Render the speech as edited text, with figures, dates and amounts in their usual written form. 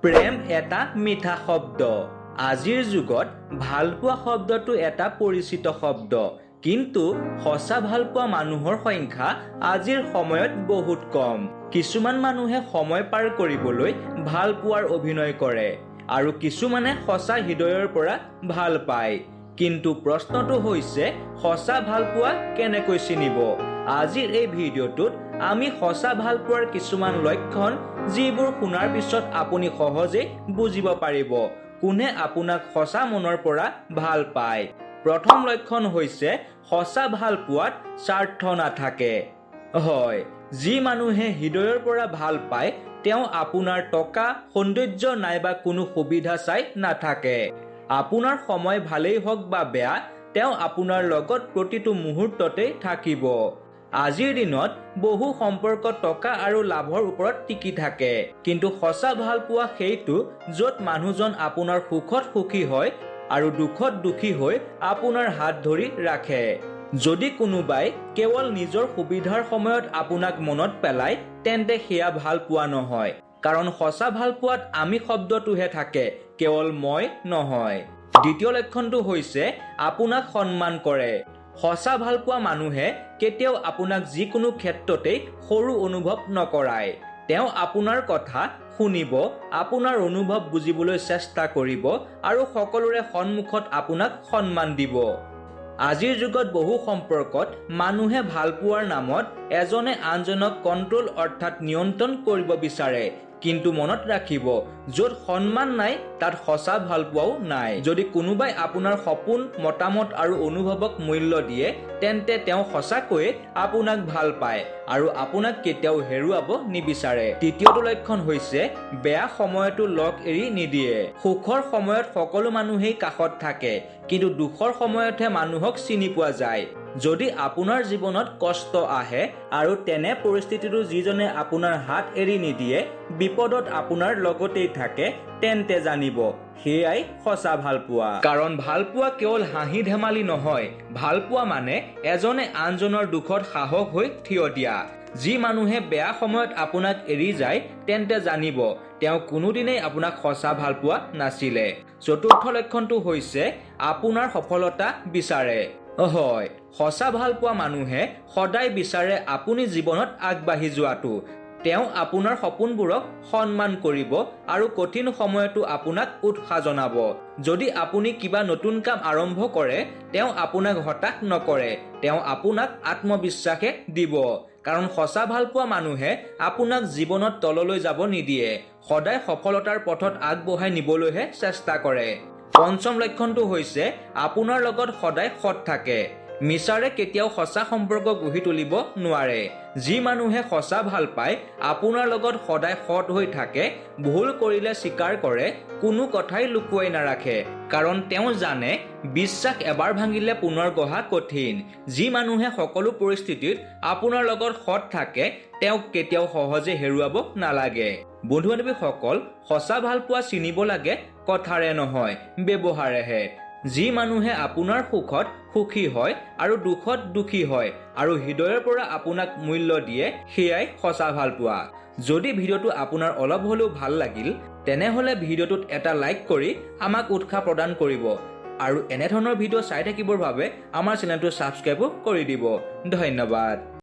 প্ৰেম এটা মিঠা শব্দ। আজিৰ যুগত ভালপোৱা শব্দটো এটা পৰিচিত শব্দ, কিন্তু সঁচা ভালপোৱা মানুহৰ সংখ্যা আজিৰ সময়ত বহুত কম। কিছুমান মানুহে সময় পাৰ কৰিবলৈ ভালপোৱাৰ অভিনয় কৰে আৰু কিছুমানে সঁচা হৃদয়ৰ পৰা ভাল পায়। কিন্তু প্ৰশ্নটো হৈছে, সঁচা ভালপোৱা কেনেকৈ চিনিব? আজিৰ এই ভিডিঅ'টোত আমি সঁচা ভালপোৱাৰ কিছুমান লক্ষণ, যিবোৰ শুনাৰ পিছত আপুনি সহজেই বুজিব পাৰিব কোনে আপোনাক সঁচা মনৰ পৰা ভাল পায়। প্ৰথম লক্ষণ হৈছে সঁচা ভালপোৱাত স্বাৰ্থ নাথাকে। হয়, যি মানুহে হৃদয়ৰ পৰা ভাল পায় তেওঁ আপোনাৰ টকা, সৌন্দৰ্য নাইবা কোনো সুবিধা চাই নাথাকে। আপোনাৰ সময় ভালেই হওক বা বেয়া, তেওঁ আপোনাৰ লগত প্ৰতিটো মুহূৰ্ততেই থাকিব। আজিৰ দিনত বহু সম্পৰ্ক টকা আৰু লাভৰ ওপৰত টিকি থাকে, কিন্তু সঁচা ভালপোৱা সেইটো য'ত মানুহজন আপোনাৰ সুখত সুখী হয় আৰু দুখত দুখী হৈ আপোনাৰ হাত ধৰি ৰাখে। যদি কোনোবাই কেৱল নিজৰ সুবিধাৰ সময়ত আপোনাক মনত পেলায়, তেন্তে সেয়া ভালপোৱা নহয়, কাৰণ সঁচা ভালপোৱাত আমি শব্দটোহে থাকে, কেৱল মই নহয়। দ্বিতীয় লক্ষণটো হৈছে আপোনাক সন্মান কৰে। সঁচা ভালপোৱা মানুহে কেতিয়াও আপোনাক যিকোনো ক্ষেত্ৰতেই সৰু অনুভৱ নকৰায়। তেওঁ আপোনাৰ কথা শুনিব, আপোনাৰ অনুভৱ বুজিবলৈ চেষ্টা কৰিব আৰু সকলোৰে সন্মুখত আপোনাক সন্মান দিব। আজিৰ যুগত বহু সম্পৰ্কত মানুহে ভালপোৱাৰ নামত এজনে আনজনক কণ্ট্ৰল অৰ্থাৎ নিয়ন্ত্ৰণ কৰিব বিচাৰে, কিন্তু মনত ৰাখিব, য'ত সন্মান নাই তাত সঁচা ভালপোৱাও নাই। যদি কোনোবাই আপোনাৰ সপোন, মতামত আৰু অনুভৱক মূল্য দিয়ে, তেন্তে তেওঁ সঁচাকৈয়ে আপোনাক ভাল পায় আৰু আপোনাক কেতিয়াও হেৰুৱাব নিবিচাৰে। তৃতীয়টো লক্ষণ হৈছে বেয়া সময়তো লগ এৰি নিদিয়ে। সুখৰ সময়ত সকলো মানুহেই কাষত থাকে, কিন্তু দুখৰ সময়তহে মানুহক চিনি পোৱা যায়। যদি আপোনাৰ জীৱনত কষ্ট আহে আৰু তেনে পৰিস্থিতিতো যিজনে আপোনাৰ হাত এৰি নিদিয়ে, বিপদত আপোনাৰ লগতেই থাকে, তেন্তে জানিব সেয়াই সঁচা ভালপোৱা। কাৰণ ভালপোৱা কেৱল হাঁহি ধেমালি নহয়, ভালপোৱা মানে এজনে আনজনৰ দুখত সাহস হৈ থিয় দিয়া। যি মানুহে বেয়া সময়ত আপোনাক এৰি যায়, তেন্তে জানিব তেওঁ কোনোদিনেই আপোনাক সঁচা ভালপোৱা নাছিলে। চতুৰ্থ লক্ষণটো হৈছে আপোনাৰ সফলতা বিচাৰে। হয়, সঁচা ভালপোৱা মানুহে সদায় বিচাৰে আপুনি জীৱনত আগবাঢ়ি যোৱাটো। তেওঁ আপোনাৰ সপোনবোৰক সন্মান কৰিব আৰু কঠিন সময়তো আপোনাক উৎসাহ জনাব। যদি আপুনি কিবা নতুন কাম আৰম্ভ কৰে, তেওঁ আপোনাক হতাশ নকৰে, তেওঁ আপোনাক আত্মবিশ্বাসে দিব। কাৰণ সঁচা ভালপোৱা মানুহে আপোনাক জীৱনত তললৈ যাব নিদিয়ে, সদায় সফলতাৰ পথত আগবঢ়াই নিবলৈহে চেষ্টা কৰে। পঞ্চম লক্ষণটো হৈছে আপোনাৰ লগত সদায় সৎ থাকে। মিছাৰে কেতিয়াও সঁচা সম্পৰ্ক গঢ়ি তুলিব নোৱাৰে। যি মানুহে সঁচা ভাল পায়, আপোনাৰ লগত সদায় সৎ হৈ থাকে, ভুল কৰিলে স্বীকাৰ কৰে, কোনো কথাই লুকুৱাই নাৰাখে, কাৰণ তেওঁ জানে বিশ্বাস এবাৰ ভাঙিলে পুনৰ গঢ়া কঠিন। যি মানুহে সকলো পৰিস্থিতিত আপোনাৰ লগত সৎ থাকে, তেওঁক কেতিয়াও সহজে হেৰুৱাব নালাগে। বন্ধু-বান্ধৱীসকল, সঁচা ভালপোৱা চিনিব লাগে কথাৰে নহয়, ব্যৱহাৰেহে। যি মানুহে আপোনাৰ সুখত সুখী হয় আৰু দুখত দুখী হয় আৰু হৃদয়ৰ পৰা আপোনাক মূল্য দিয়ে, সেয়াই সঁচা ভালপোৱা। যদি ভিডিঅ'টো আপোনাৰ অলপ হ'লেও ভাল লাগিল, তেনেহ'লে ভিডিঅ'টোত এটা লাইক কৰি আমাক উৎসাহ প্ৰদান কৰিব আৰু এনেধৰণৰ ভিডিঅ' চাই থাকিবৰ বাবে আমাৰ চেনেলটো ছাবস্ক্ৰাইবো কৰি দিব। ধন্যবাদ।